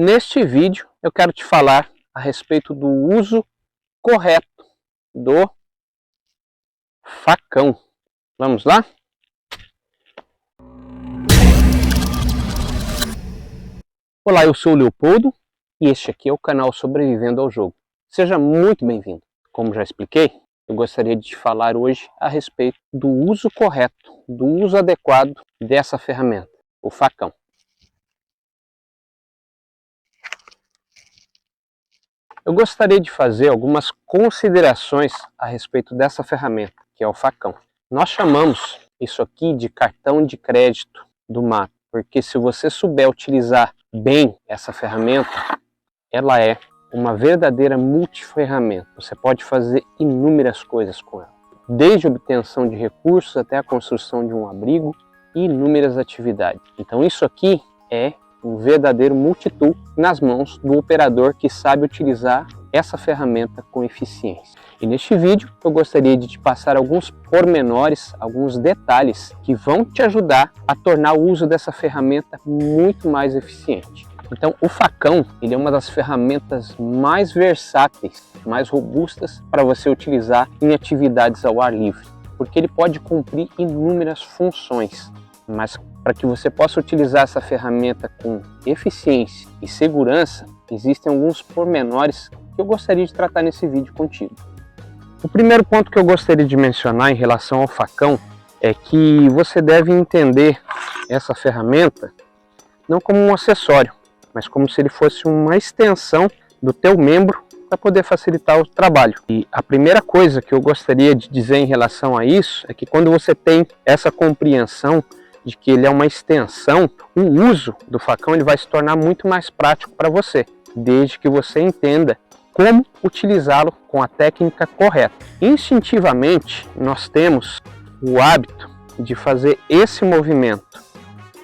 Neste vídeo eu quero te falar a respeito do uso correto do facão. Vamos lá? Olá, eu sou o Leopoldo e este aqui é o canal Sobrevivendo ao Jogo. Seja muito bem-vindo. Como já expliquei, eu gostaria de te falar hoje a respeito do uso correto, do uso adequado dessa ferramenta, o facão. Eu gostaria de fazer algumas considerações a respeito dessa ferramenta, que é o facão. Nós chamamos isso aqui de cartão de crédito do mato, porque se você souber utilizar bem essa ferramenta, ela é uma verdadeira multiferramenta. Você pode fazer inúmeras coisas com ela, desde a obtenção de recursos até a construção de um abrigo e inúmeras atividades. Então isso aqui é um verdadeiro multitool nas mãos do operador que sabe utilizar essa ferramenta com eficiência. E neste vídeo eu gostaria de te passar alguns pormenores, alguns detalhes que vão te ajudar a tornar o uso dessa ferramenta muito mais eficiente. Então o facão, ele é uma das ferramentas mais versáteis, mais robustas para você utilizar em atividades ao ar livre, porque ele pode cumprir inúmeras funções, mas para que você possa utilizar essa ferramenta com eficiência e segurança, existem alguns pormenores que eu gostaria de tratar nesse vídeo contigo. O primeiro ponto que eu gostaria de mencionar em relação ao facão é que você deve entender essa ferramenta não como um acessório, mas como se ele fosse uma extensão do teu membro para poder facilitar o trabalho. E a primeira coisa que eu gostaria de dizer em relação a isso é que quando você tem essa compreensão de que ele é uma extensão, o uso do facão ele vai se tornar muito mais prático para você, desde que você entenda como utilizá-lo com a técnica correta. Instintivamente, nós temos o hábito de fazer esse movimento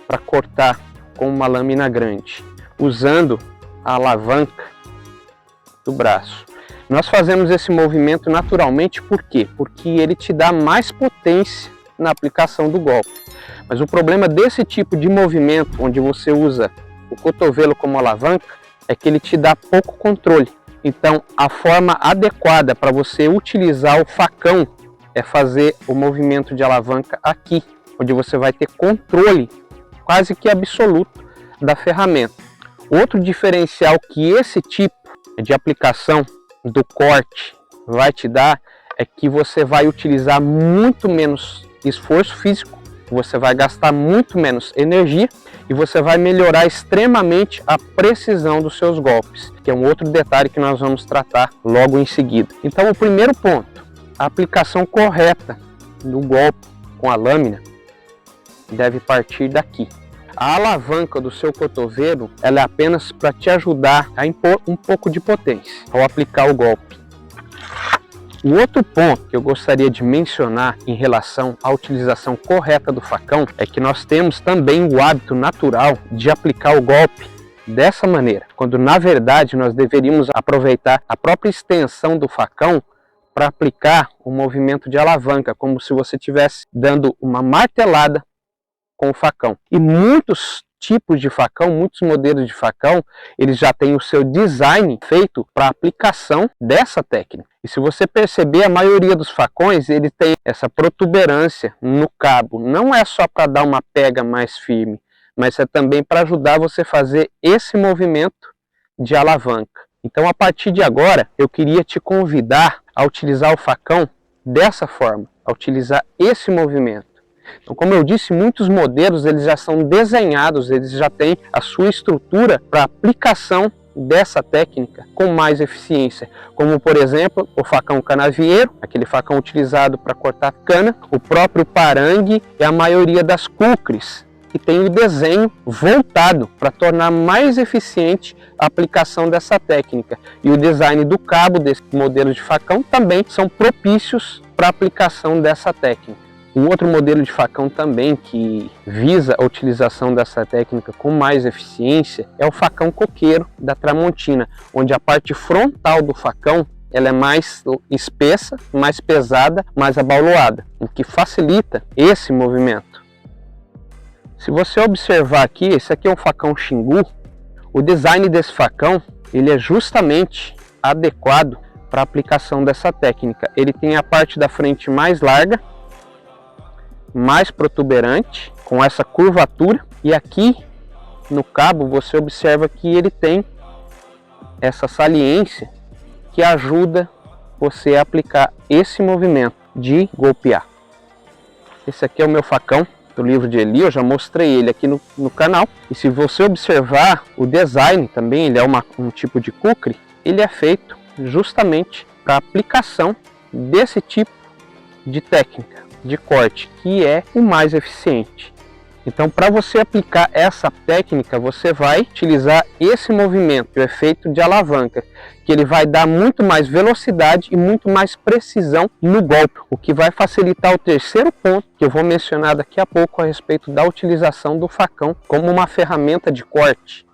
para cortar com uma lâmina grande, usando a alavanca do braço. Nós fazemos esse movimento naturalmente, por quê? Porque ele te dá mais potência na aplicação do golpe. Mas o problema desse tipo de movimento, onde você usa o cotovelo como alavanca, é que ele te dá pouco controle. Então, a forma adequada para você utilizar o facão é fazer o movimento de alavanca aqui, onde você vai ter controle quase que absoluto da ferramenta. Outro diferencial que esse tipo de aplicação do corte vai te dar é que você vai utilizar muito menos esforço físico, você vai gastar muito menos energia e você vai melhorar extremamente a precisão dos seus golpes, que é um outro detalhe que nós vamos tratar logo em seguida. Então o primeiro ponto, a aplicação correta do golpe com a lâmina deve partir daqui. A alavanca do seu cotovelo ela é apenas para te ajudar a impor um pouco de potência ao aplicar o golpe. O outro ponto que eu gostaria de mencionar em relação à utilização correta do facão é que nós temos também o hábito natural de aplicar o golpe dessa maneira, quando na verdade nós deveríamos aproveitar a própria extensão do facão para aplicar o movimento de alavanca, como se você estivesse dando uma martelada com o facão. E muitos tipos de facão, muitos modelos de facão, eles já têm o seu design feito para aplicação dessa técnica. E se você perceber, a maioria dos facões, ele tem essa protuberância no cabo. Não é só para dar uma pega mais firme, mas é também para ajudar você a fazer esse movimento de alavanca. Então, a partir de agora, eu queria te convidar a utilizar o facão dessa forma, a utilizar esse movimento. Então, como eu disse, muitos modelos eles já são desenhados, eles já têm a sua estrutura para aplicação dessa técnica com mais eficiência, como por exemplo o facão canavieiro, aquele facão utilizado para cortar cana, o próprio parangue e a maioria das kukris, que tem o desenho voltado para tornar mais eficiente a aplicação dessa técnica. E o design do cabo desse modelo de facão também são propícios para a aplicação dessa técnica. Um outro modelo de facão também que visa a utilização dessa técnica com mais eficiência é o facão coqueiro da Tramontina, onde a parte frontal do facão ela é mais espessa, mais pesada, mais abauloada, o que facilita esse movimento. Se você observar aqui, esse aqui é um facão Xingu, O design desse facão, ele é justamente adequado para a aplicação dessa técnica. Ele tem a parte da frente mais larga, mais protuberante, com essa curvatura, e aqui no cabo você observa que ele tem essa saliência que ajuda você a aplicar esse movimento de golpear. Esse aqui é o meu facão do livro de Eli, eu já mostrei ele aqui no canal. E se você observar o design também, ele é um tipo de kukri, ele é feito justamente para aplicação desse tipo de técnica de corte, que é o mais eficiente. Então, para você aplicar essa técnica, você vai utilizar esse movimento, o efeito de alavanca, que ele vai dar muito mais velocidade e muito mais precisão no golpe, o que vai facilitar o terceiro ponto, que eu vou mencionar daqui a pouco a respeito da utilização do facão como uma ferramenta de corte.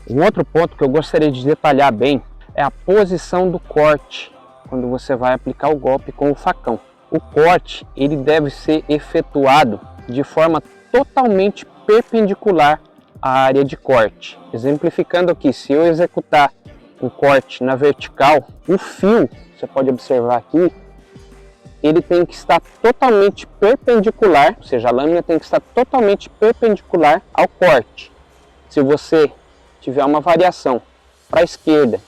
Um outro ponto que eu gostaria de detalhar bem é a posição do corte, quando você vai aplicar o golpe com o facão. O corte, ele deve ser efetuado de forma totalmente perpendicular à área de corte. Exemplificando aqui, se eu executar um corte na vertical, o fio, você pode observar aqui, ele tem que estar totalmente perpendicular, ou seja, a lâmina tem que estar totalmente perpendicular ao corte. Se você tiver uma variação para a esquerda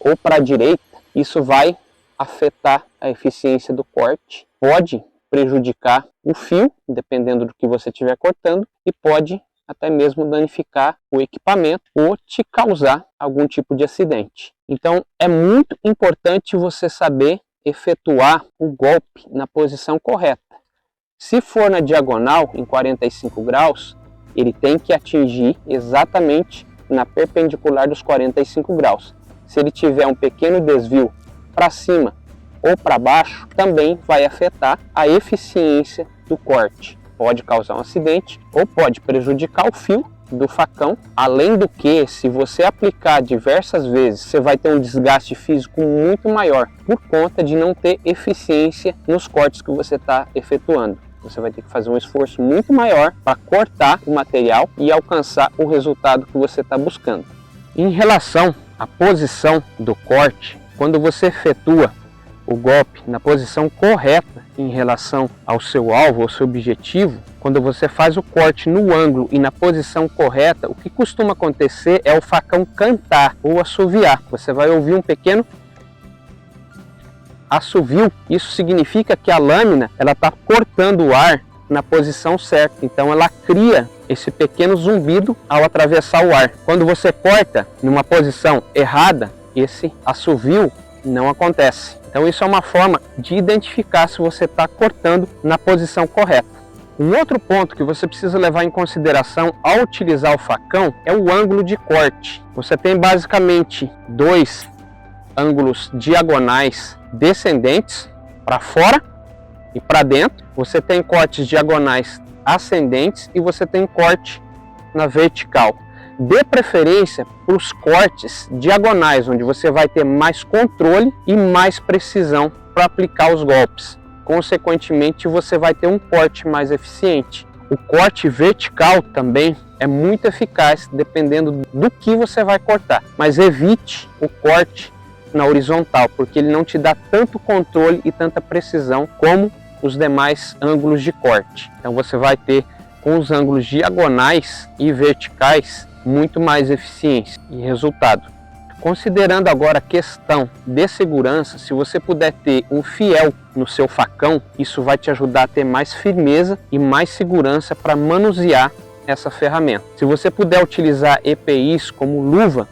ou para a direita, isso vai afetar a eficiência do corte, pode prejudicar o fio, dependendo do que você estiver cortando, e pode até mesmo danificar o equipamento ou te causar algum tipo de acidente. Então é muito importante você saber efetuar o golpe na posição correta. Se for na diagonal, em 45 graus, ele tem que atingir exatamente na perpendicular dos 45 graus. Se ele tiver um pequeno desvio para cima ou para baixo, também vai afetar a eficiência do corte. Pode causar um acidente ou pode prejudicar o fio do facão. Além do que, se você aplicar diversas vezes, você vai ter um desgaste físico muito maior por conta de não ter eficiência nos cortes que você está efetuando. Você vai ter que fazer um esforço muito maior para cortar o material e alcançar o resultado que você está buscando. Em relação à posição do corte, quando você efetua o golpe na posição correta em relação ao seu alvo, ao seu objetivo, quando você faz o corte no ângulo e na posição correta, o que costuma acontecer é o facão cantar ou assoviar. Você vai ouvir um pequeno assovio. Isso significa que a lâmina está cortando o ar na posição certa. Então ela cria esse pequeno zumbido ao atravessar o ar. Quando você corta numa posição errada, esse assovio não acontece. Então isso é uma forma de identificar se você está cortando na posição correta. Um outro ponto que você precisa levar em consideração ao utilizar o facão é o ângulo de corte. Você tem basicamente dois ângulos diagonais descendentes para fora e para dentro. Você tem cortes diagonais ascendentes e você tem corte na vertical. Dê preferência para os cortes diagonais, onde você vai ter mais controle e mais precisão para aplicar os golpes. Consequentemente, você vai ter um corte mais eficiente. O corte vertical também é muito eficaz, dependendo do que você vai cortar. Mas evite o corte na horizontal, porque ele não te dá tanto controle e tanta precisão como os demais ângulos de corte. Então você vai ter, com os ângulos diagonais e verticais, muito mais eficiência e resultado. Considerando agora a questão de segurança, se você puder ter um fiel no seu facão, isso vai te ajudar a ter mais firmeza e mais segurança para manusear essa ferramenta. Se você puder utilizar EPIs como luva,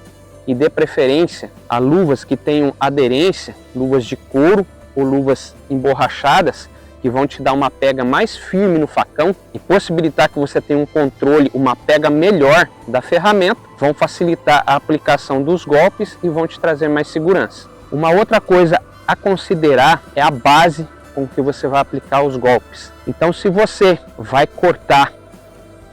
e dê preferência a luvas que tenham aderência, luvas de couro ou luvas emborrachadas, que vão te dar uma pega mais firme no facão e possibilitar que você tenha um controle, uma pega melhor da ferramenta, vão facilitar a aplicação dos golpes e vão te trazer mais segurança. Uma outra coisa a considerar é a base com que você vai aplicar os golpes. Então, se você vai cortar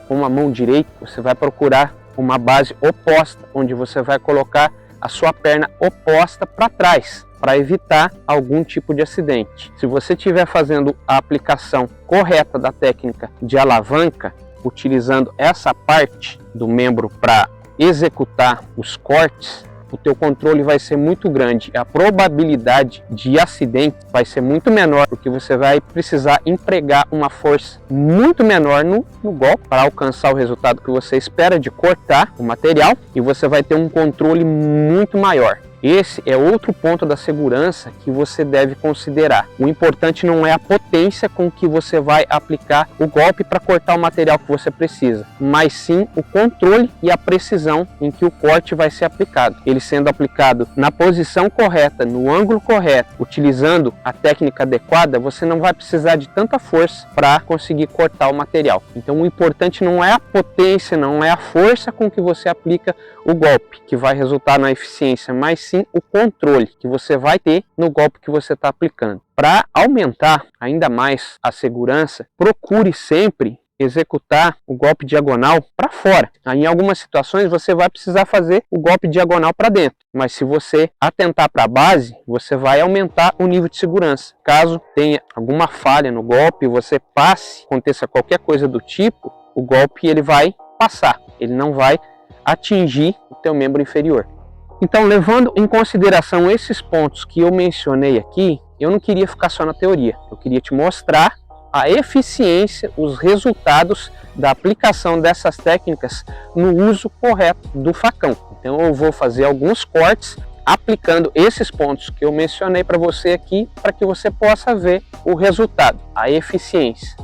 com a mão direita, você vai procurar uma base oposta, onde você vai colocar a sua perna oposta para trás, para evitar algum tipo de acidente. Se você estiver fazendo a aplicação correta da técnica de alavanca, utilizando essa parte do membro para executar os cortes, o teu controle vai ser muito grande. A probabilidade de acidente vai ser muito menor, porque você vai precisar empregar uma força muito menor no golpe para alcançar o resultado que você espera de cortar o material, e você vai ter um controle muito maior. Esse é outro ponto da segurança que você deve considerar. O importante não é a potência com que você vai aplicar o golpe para cortar o material que você precisa, mas sim o controle e a precisão em que o corte vai ser aplicado. Ele sendo aplicado na posição correta, no ângulo correto, utilizando a técnica adequada, você não vai precisar de tanta força para conseguir cortar o material. Então o importante não é a potência, não é a força com que você aplica o golpe que vai resultar na eficiência, mas sim o controle que você vai ter no golpe que você está aplicando. Para aumentar ainda mais a segurança, procure sempre executar o golpe diagonal para fora. Em algumas situações você vai precisar fazer o golpe diagonal para dentro, mas se você atentar para a base, você vai aumentar o nível de segurança. Caso tenha alguma falha no golpe, você passe, aconteça qualquer coisa do tipo, o golpe ele vai passar, ele não vai atingir o teu membro inferior. Então, levando em consideração esses pontos que eu mencionei aqui, eu não queria ficar só na teoria, eu queria te mostrar a eficiência, os resultados da aplicação dessas técnicas no uso correto do facão. Então eu vou fazer alguns cortes aplicando esses pontos que eu mencionei para você aqui, para que você possa ver o resultado, a eficiência.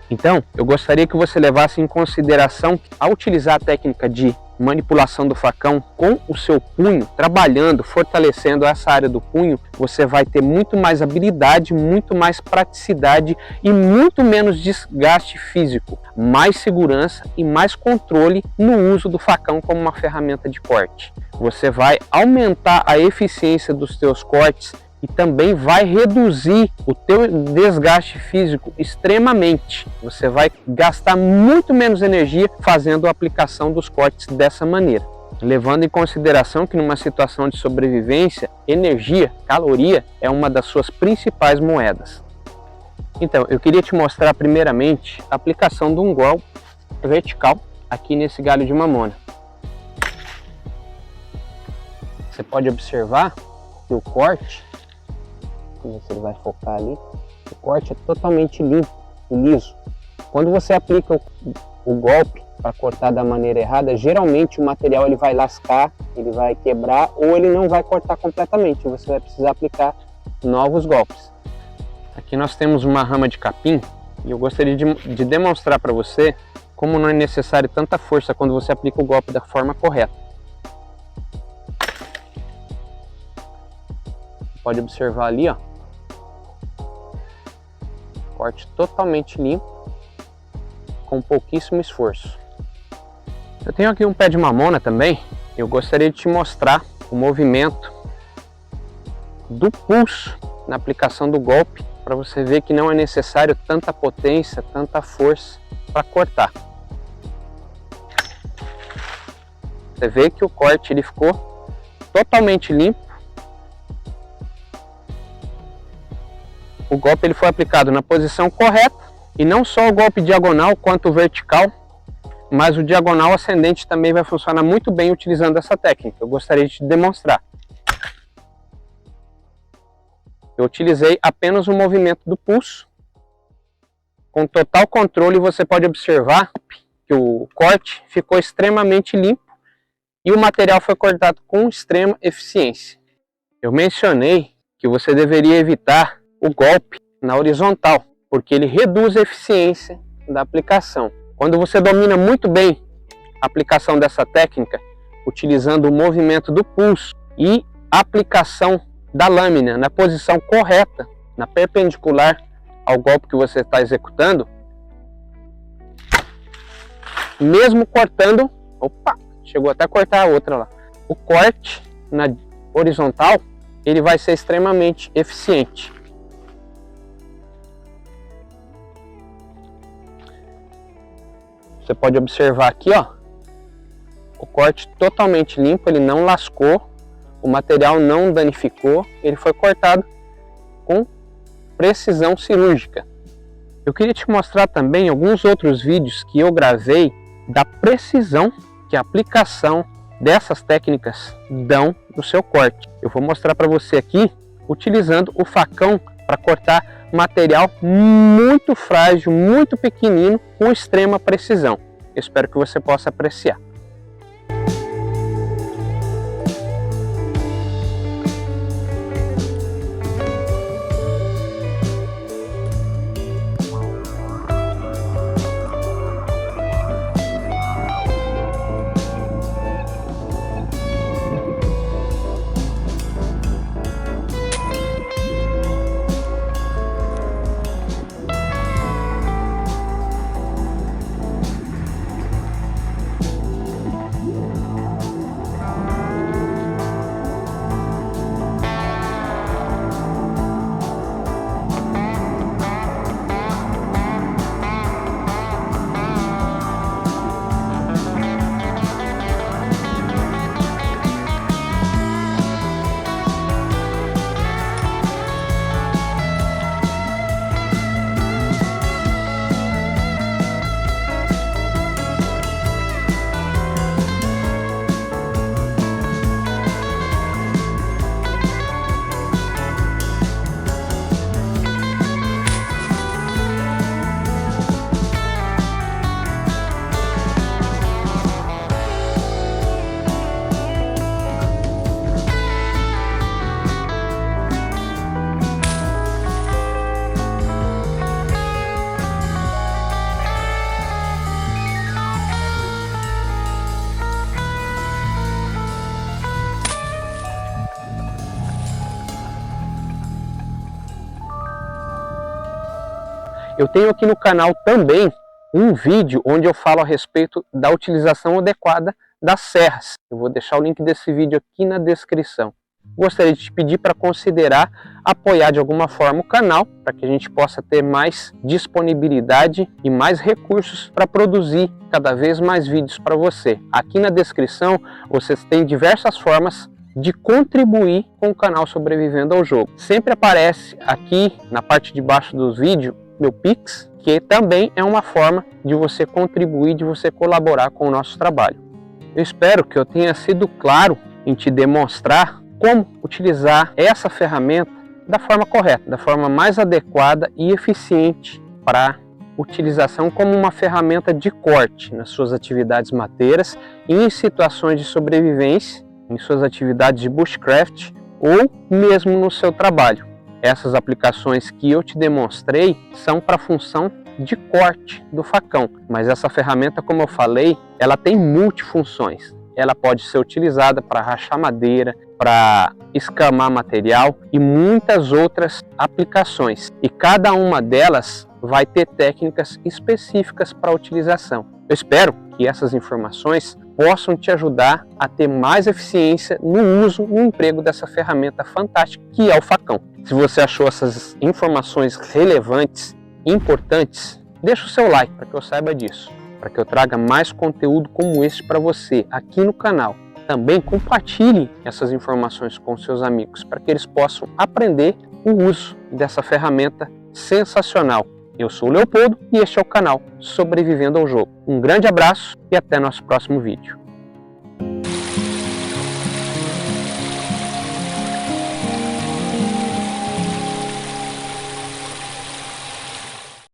Então, eu gostaria que você levasse em consideração que, ao utilizar a técnica de manipulação do facão com o seu punho, trabalhando, fortalecendo essa área do punho, você vai ter muito mais habilidade, muito mais praticidade e muito menos desgaste físico, mais segurança e mais controle no uso do facão como uma ferramenta de corte. Você vai aumentar a eficiência dos seus cortes e também vai reduzir o teu desgaste físico extremamente. Você vai gastar muito menos energia fazendo a aplicação dos cortes dessa maneira. Levando em consideração que numa situação de sobrevivência, energia, caloria, é uma das suas principais moedas. Então, eu queria te mostrar primeiramente a aplicação de um golpe vertical aqui nesse galho de mamona. Você pode observar que o corte, vamos ver se ele vai focar ali, o corte é totalmente limpo e liso. Quando você aplica o golpe para cortar da maneira errada, geralmente o material ele vai lascar, ele vai quebrar ou ele não vai cortar completamente. Você vai precisar aplicar novos golpes. Aqui nós temos uma rama de capim e eu gostaria de demonstrar para você como não é necessário tanta força quando você aplica o golpe da forma correta. Pode observar ali, ó, corte totalmente limpo, com pouquíssimo esforço. Eu tenho aqui um pé de mamona também, eu gostaria de te mostrar o movimento do pulso na aplicação do golpe, para você ver que não é necessário tanta potência, tanta força para cortar. Você vê que o corte ele ficou totalmente limpo. O golpe ele foi aplicado na posição correta, e não só o golpe diagonal quanto o vertical, mas o diagonal ascendente também vai funcionar muito bem utilizando essa técnica. Eu gostaria de te demonstrar. Eu utilizei apenas o movimento do pulso, com total controle. Você pode observar que o corte ficou extremamente limpo e o material foi cortado com extrema eficiência. Eu mencionei que você deveria evitar o golpe na horizontal, porque ele reduz a eficiência da aplicação. Quando você domina muito bem a aplicação dessa técnica, utilizando o movimento do pulso e a aplicação da lâmina na posição correta, na perpendicular ao golpe que você está executando, mesmo cortando, opa, chegou até a cortar a outra lá, o corte na horizontal, ele vai ser extremamente eficiente. Você pode observar aqui, ó, o corte totalmente limpo, ele não lascou, o material não danificou, ele foi cortado com precisão cirúrgica. Eu queria te mostrar também alguns outros vídeos que eu gravei da precisão que a aplicação dessas técnicas dão no seu corte. Eu vou mostrar para você aqui utilizando o facão para cortar material muito frágil, muito pequenino, com extrema precisão. Eu espero que você possa apreciar. Eu tenho aqui no canal também um vídeo onde eu falo a respeito da utilização adequada das serras. Eu vou deixar o link desse vídeo aqui na descrição. Gostaria de te pedir para considerar apoiar de alguma forma o canal, para que a gente possa ter mais disponibilidade e mais recursos para produzir cada vez mais vídeos para você. Aqui na descrição vocês têm diversas formas de contribuir com o canal Sobrevivendo ao Jogo. Sempre aparece aqui na parte de baixo dos vídeos meu Pix, que também é uma forma de você contribuir, de você colaborar com o nosso trabalho. Eu espero que eu tenha sido claro em te demonstrar como utilizar essa ferramenta da forma correta, da forma mais adequada e eficiente para utilização como uma ferramenta de corte nas suas atividades mateiras e em situações de sobrevivência, em suas atividades de bushcraft ou mesmo no seu trabalho. Essas aplicações que eu te demonstrei são para a função de corte do facão, mas essa ferramenta, como eu falei, ela tem multifunções. Ela pode ser utilizada para rachar madeira, para escamar material e muitas outras aplicações. E cada uma delas vai ter técnicas específicas para a utilização. Eu espero que essas informações possam te ajudar a ter mais eficiência no uso, no emprego dessa ferramenta fantástica que é o facão. Se você achou essas informações relevantes, importantes, deixa o seu like para que eu saiba disso, para que eu traga mais conteúdo como esse para você aqui no canal. Também compartilhe essas informações com seus amigos, para que eles possam aprender o uso dessa ferramenta sensacional. Eu sou o Leopoldo e este é o canal Sobrevivendo ao Jogo. Um grande abraço e até nosso próximo vídeo.